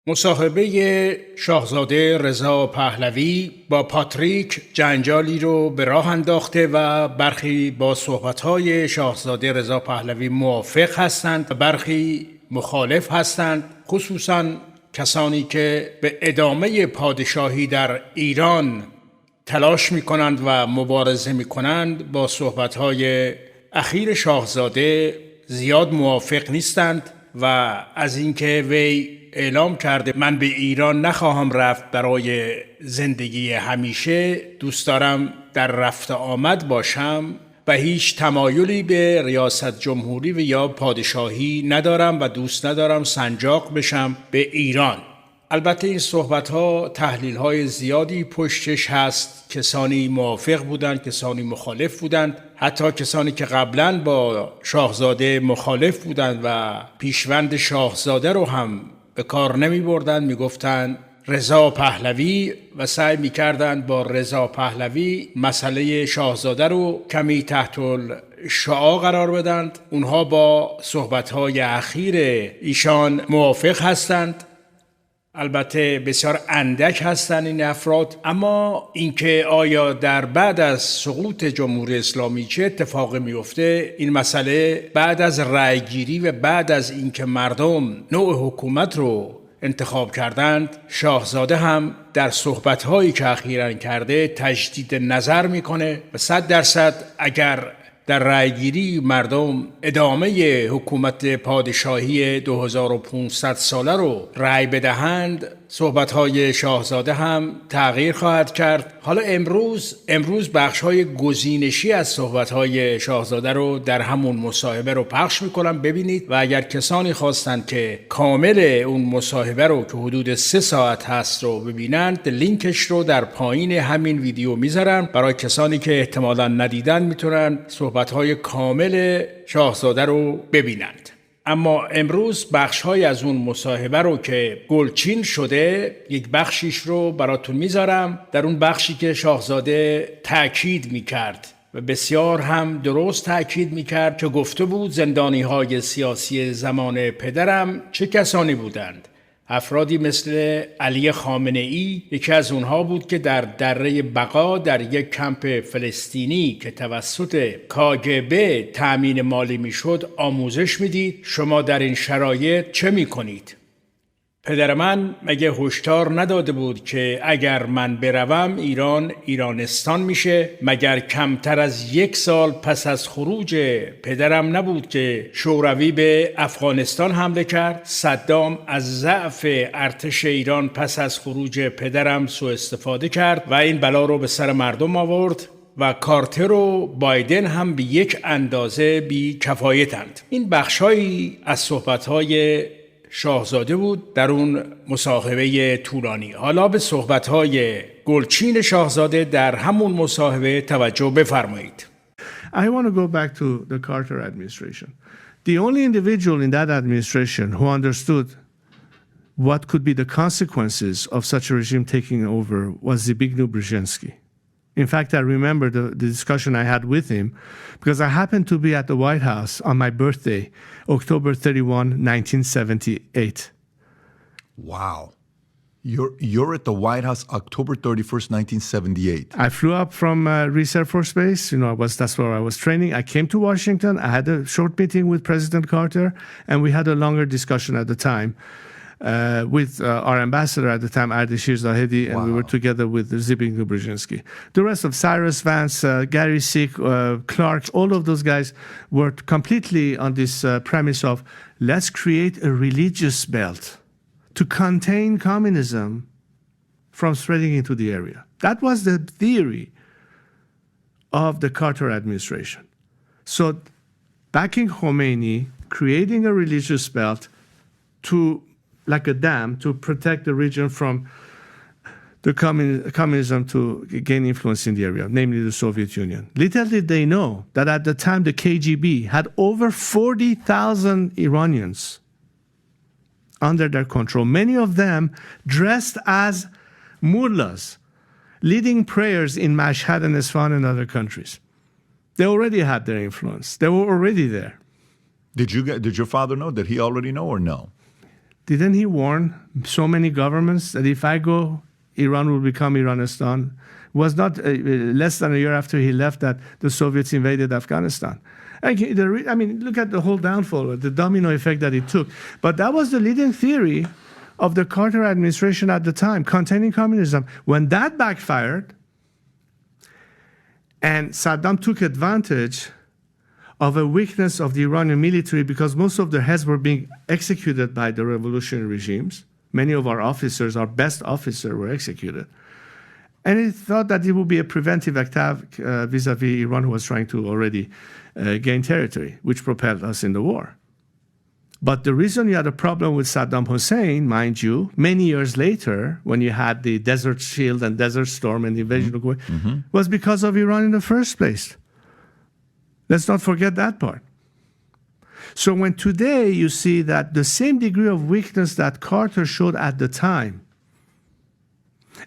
مصاحبه شاهزاده رضا پهلوی با پاتریک جنجالی رو به راه انداخته و برخی با صحبت‌های شاهزاده رضا پهلوی موافق هستند و برخی مخالف هستند، خصوصاً کسانی که به ادامه پادشاهی در ایران تلاش می‌کنند و مبارزه می‌کنند. با صحبت‌های اخیر شاهزاده زیاد موافق نیستند و از اینکه وی اعلام کرده من به ایران نخواهم رفت برای زندگی همیشه، دوست دارم در رفت آمد باشم و هیچ تمایلی به ریاست جمهوری و یا پادشاهی ندارم و دوست ندارم سنجاق بشم به ایران. البته این صحبت‌ها تحلیل‌های زیادی پشتش هست. کسانی موافق بودند، کسانی مخالف بودند، حتی کسانی که قبلاً با شاهزاده مخالف بودند و پیشوند شاهزاده رو هم به کار نمی بردن، می گفتن رضا پهلوی و سعی می کردن با رضا پهلوی مسئله شاهزاده رو کمی تحت الشعاع قرار بدند. اونها با صحبت‌های اخیر ایشان موافق هستند. البته بسیار اندک هستند این افراد، اما اینکه آیا در بعد از سقوط جمهوری اسلامی چه اتفاقی میفته، این مسئله بعد از رأیگیری و بعد از اینکه مردم نوع حکومت رو انتخاب کردند، شاهزاده هم در صحبت‌هایی که اخیراً کرده تجدید نظر میکنه و 100% اگر در رأیگیری مردم ادامه حکومت پادشاهی 2500 ساله رو رأی بدهند، صحبت‌های شاهزاده هم تغییر خواهد کرد. حالا امروز بخش‌های گزینشی از صحبت‌های شاهزاده رو در همون مصاحبه رو پخش می‌کنم، ببینید و اگر کسانی خواستند که کامل اون مصاحبه رو که حدود 3 ساعت هست رو ببینند، لینکش رو در پایین همین ویدیو میذارم. برای کسانی که احتمالاً ندیدن میتونن صحبت‌های کامل شاهزاده رو ببینند. اما امروز بخش‌های از اون مصاحبه رو که گلچین شده، یک بخشیش رو براتون میذارم. در اون بخشی که شاهزاده تأکید میکرد و بسیار هم درست تأکید میکرد که گفته بود زندانی‌های سیاسی زمان پدرم چه کسانی بودند. افرادی مثل علی خامنه‌ای یکی از اونها بود که در دره بقا در یک کمپ فلسطینی که توسط کاگب تأمین مالی میشد آموزش میدید. شما در این شرایط چه میکنید؟ پدر من مگه هشدار نداده بود که اگر من بروم ایران ایرانستان میشه؟ مگر کمتر از 1 سال پس از خروج پدرم نبود که شوروی به افغانستان حمله کرد؟ صدام از ضعف ارتش ایران پس از خروج پدرم سوء استفاده کرد و این بلا رو به سر مردم آورد و کارتر و بایدن هم به یک اندازه بی کفایتند. این بخشایی از صحبت‌های شاهزاده بود در اون مصاحبه طولانی. حالا به صحبت‌های گلچین شاهزاده در همون مصاحبه توجه بفرمایید. I want to go back to the Carter administration. The only individual in that administration who understood what could be the consequences of such a regime taking over was Zbigniew Brzezinski. In fact, I remember the discussion I had with him because I happened to be at the White House on my birthday, October 31, 1978. Wow. You're at the White House October 31st, 1978. I flew up from Reese Air Force Base. That's where I was training. I came to Washington. I had a short meeting with President Carter, and we had a longer discussion at the time. With our ambassador at the time, ازشاهزاده, and we were together with Zbigniew Brzezinski. The rest of Cyrus Vance, Gary Sick, Clark, all of those guys were completely on this premise of let's create a religious belt to contain communism from spreading into the area. That was the theory of the Carter administration. So backing Khomeini, creating a religious belt to like a dam to protect the region from the communism to gain influence in the area, namely the Soviet Union. Little did they know that at the time the KGB had over 40,000 Iranians under their control, many of them dressed as mullahs, leading prayers in Mashhad and Isfahan and other countries. They already had their influence. They were already there. Did your father know? Did he already know or no? Didn't he warn so many governments that if I go, Iran will become Iranistan? It was not less than a year after he left that the Soviets invaded Afghanistan. I mean, look at the whole downfall, the domino effect that it took. But that was the leading theory of the Carter administration at the time, containing communism. When that backfired, and Saddam took advantage of a weakness of the Iranian military because most of their heads were being executed by the revolutionary regimes. Many of our officers, our best officers, were executed. And he thought that it would be a preventive attack vis-a-vis Iran, who was trying to already gain territory, which propelled us in the war. But the reason you had a problem with Saddam Hussein, mind you, many years later, when you had the Desert Shield and Desert Storm and the invasion of Kuwait, was because of Iran in the first place. Let's not forget that part. So when today you see that the same degree of weakness that Carter showed at the time,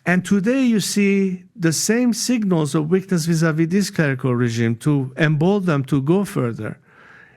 and today you see the same signals of weakness vis-a-vis this clerical regime to embolden them to go further,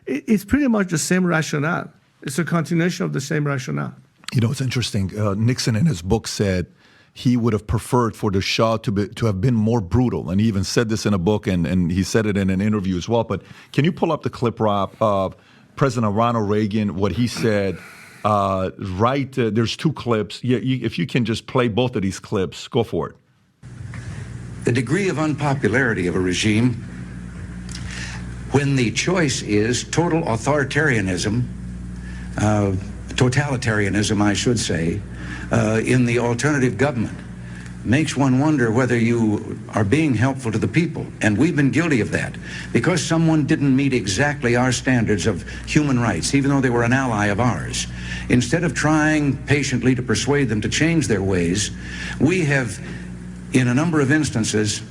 it's pretty much the same rationale. It's a continuation of the same rationale. You know, it's interesting. Nixon in his book said he would have preferred for the Shah to have been more brutal. And he even said this in a book, and he said it in an interview as well. But can you pull up the clip, Rob, of President Ronald Reagan, what he said? There's two clips. If you can just play both of these clips, go for it. The degree of unpopularity of a regime when the choice is total authoritarianism, totalitarianism, I should say, in the alternative government, makes one wonder whether you are being helpful to the people. And we've been guilty of that. Because someone didn't meet exactly our standards of human rights, even though they were an ally of ours, instead of trying patiently to persuade them to change their ways, we have, in a number of instances,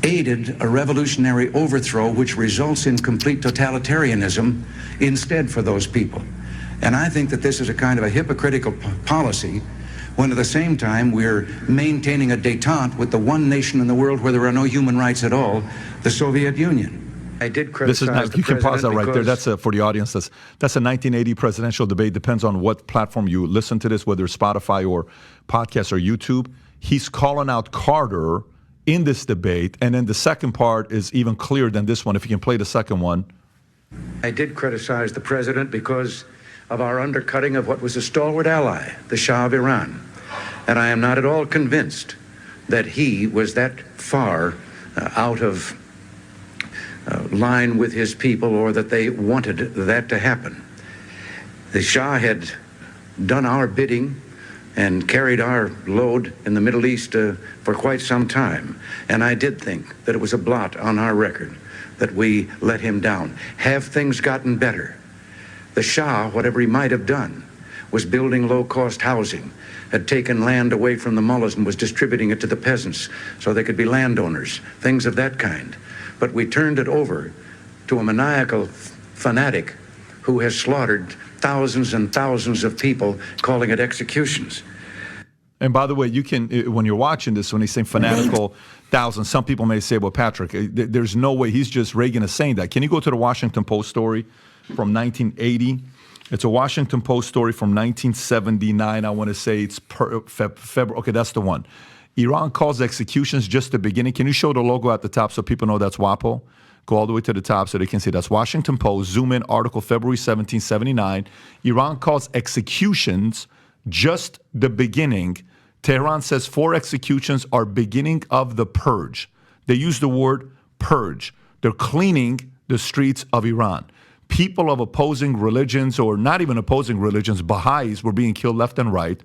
aided a revolutionary overthrow which results in complete totalitarianism instead for those people. And I think that this is a kind of a hypocritical policy when at the same time we're maintaining a détente with the one nation in the world where there are no human rights at all, the Soviet Union. I did criticize you can pause that right there. That's for the audience. That's a 1980 presidential debate. Depends on what platform you listen to this, whether it's Spotify or podcast or YouTube. He's calling out Carter in this debate. And then the second part is even clearer than this one. If you can play the second one. I did criticize the president because of our undercutting of what was a stalwart ally, the Shah of Iran. And I am not at all convinced that he was that far out of line with his people or that they wanted that to happen. The Shah had done our bidding and carried our load in the Middle East for quite some time. And I did think that it was a blot on our record that we let him down. Have things gotten better? The Shah, whatever he might have done, was building low-cost housing, had taken land away from the mullahs and was distributing it to the peasants so they could be landowners, things of that kind. But we turned it over to a maniacal fanatic who has slaughtered thousands and thousands of people, calling it executions. And by the way, you can, when you're watching this, when he's saying fanatical thousands, some people may say, well, Patrick, there's no way he's just Reagan is saying that. Can you go to the Washington Post story from 1980? It's a Washington Post story from 1979. I want to say it's February. Okay, that's the one. Iran calls executions just the beginning. Can you show the logo at the top so people know that's WAPO? Go all the way to the top so they can see that's Washington Post. Zoom in, article February 1779. Iran calls executions just the beginning. Tehran says 4 executions are beginning of the purge. They use the word purge. They're cleaning the streets of Iran. People of opposing religions, or not even opposing religions, Baha'is were being killed left and right.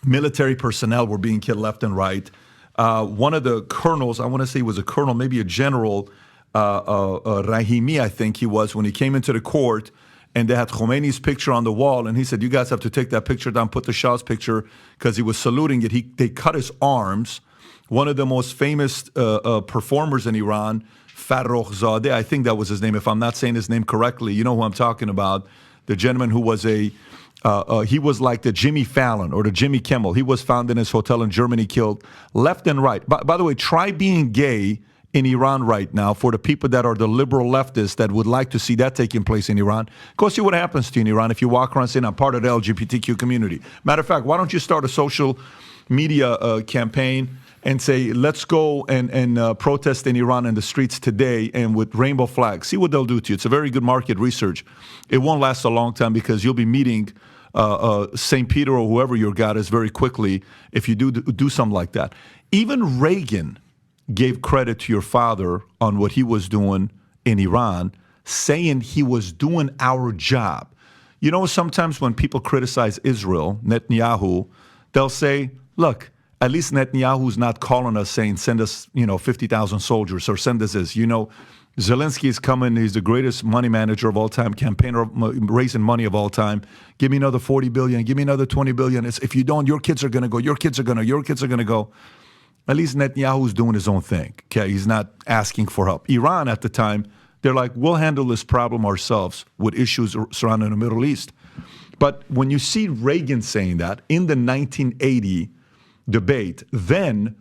Military personnel were being killed left and right. One of the colonels, I want to say he was a colonel, maybe a general, Rahimi, I think he was, when he came into the court, and they had Khomeini's picture on the wall, and he said, you guys have to take that picture down, put the Shah's picture, because he was saluting it. They cut his arms. One of the most famous performers in Iran, ازشاهزاده, I think that was his name, if I'm not saying his name correctly. You know who I'm talking about. The gentleman who was he was like the Jimmy Fallon or the Jimmy Kimmel. He was found in his hotel in Germany, killed left and right. By the way, try being gay in Iran right now for the people that are the liberal leftists that would like to see that taking place in Iran. Go see what happens to you in Iran if you walk around saying, I'm part of the LGBTQ community. Matter of fact, why don't you start a social media campaign and say, let's go and protest in Iran in the streets today and with rainbow flags. See what they'll do to you. It's a very good market research. It won't last a long time because you'll be meeting St. Peter or whoever your God is very quickly if you do something like that. Even Reagan gave credit to your father on what he was doing in Iran, saying he was doing our job. You know, sometimes when people criticize Israel, Netanyahu, they'll say, look, at least Netanyahu's not calling us saying, send us, 50,000 soldiers or send us this. Zelensky is coming. He's the greatest money manager of all time, campaigner, raising money of all time. Give me another 40 billion. Give me another 20 billion. If you don't, your kids are going to go. Your kids are going to go. At least Netanyahu's doing his own thing. Okay, he's not asking for help. Iran at the time, they're like, we'll handle this problem ourselves with issues surrounding the Middle East. But when you see Reagan saying that in the 1980 debate, then,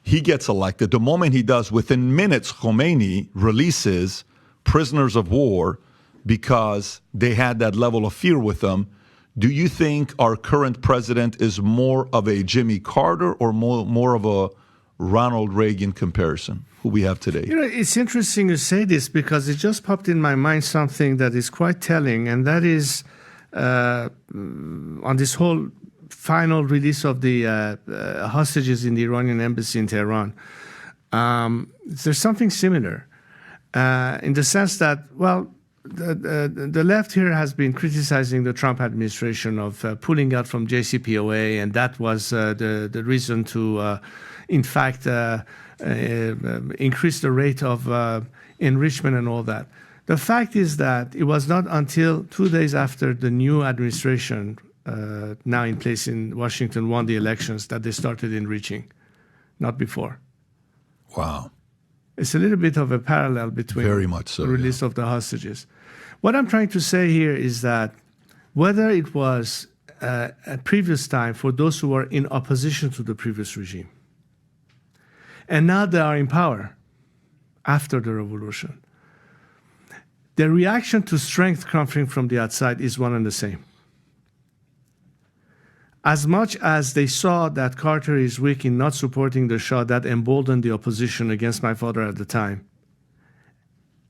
he gets elected. The moment he does, within minutes, Khomeini releases prisoners of war because they had that level of fear with them. Do you think our current president is more of a Jimmy Carter or more of a Ronald Reagan comparison, who we have today? It's interesting you say this because it just popped in my mind something that is quite telling, and that is on this whole final release of the hostages in the Iranian embassy in Tehran. There's something similar in the sense that, the left here has been criticizing the Trump administration of pulling out from JCPOA, and that was the reason to, in fact, increase the rate of enrichment and all that. The fact is that it was not until 2 days after the new administration, now in place in Washington, won the elections that they started enriching, not before. Wow. It's a little bit of a parallel between Very much so, the release of the hostages. What I'm trying to say here is that whether it was a previous time for those who were in opposition to the previous regime, and now they are in power after the revolution, the reaction to strength coming from the outside is one and the same. As much as they saw that Carter is weak in not supporting the Shah, that emboldened the opposition against my father at the time,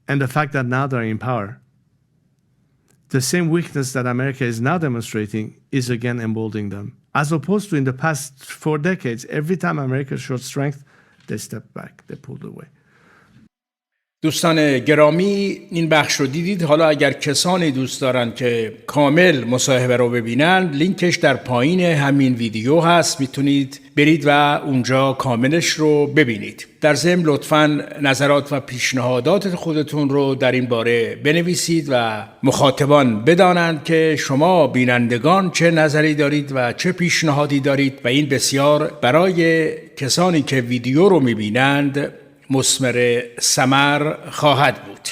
and the fact that now they're in power, the same weakness that America is now demonstrating is again emboldening them. As opposed to in the past 4 decades, every time America showed strength, they stepped back, they pulled away. دوستان گرامی، این بخش رو دیدید. حالا اگر کسانی دوست دارن که کامل مصاحبه رو ببینن، لینکش در پایین همین ویدیو هست، میتونید برید و اونجا کاملش رو ببینید. در ضمن لطفاً نظرات و پیشنهادات خودتون رو در این باره بنویسید و مخاطبان بدانند که شما بینندگان چه نظری دارید و چه پیشنهادی دارید و این بسیار برای کسانی که ویدیو رو میبینند مثمر ثمر خواهد بود.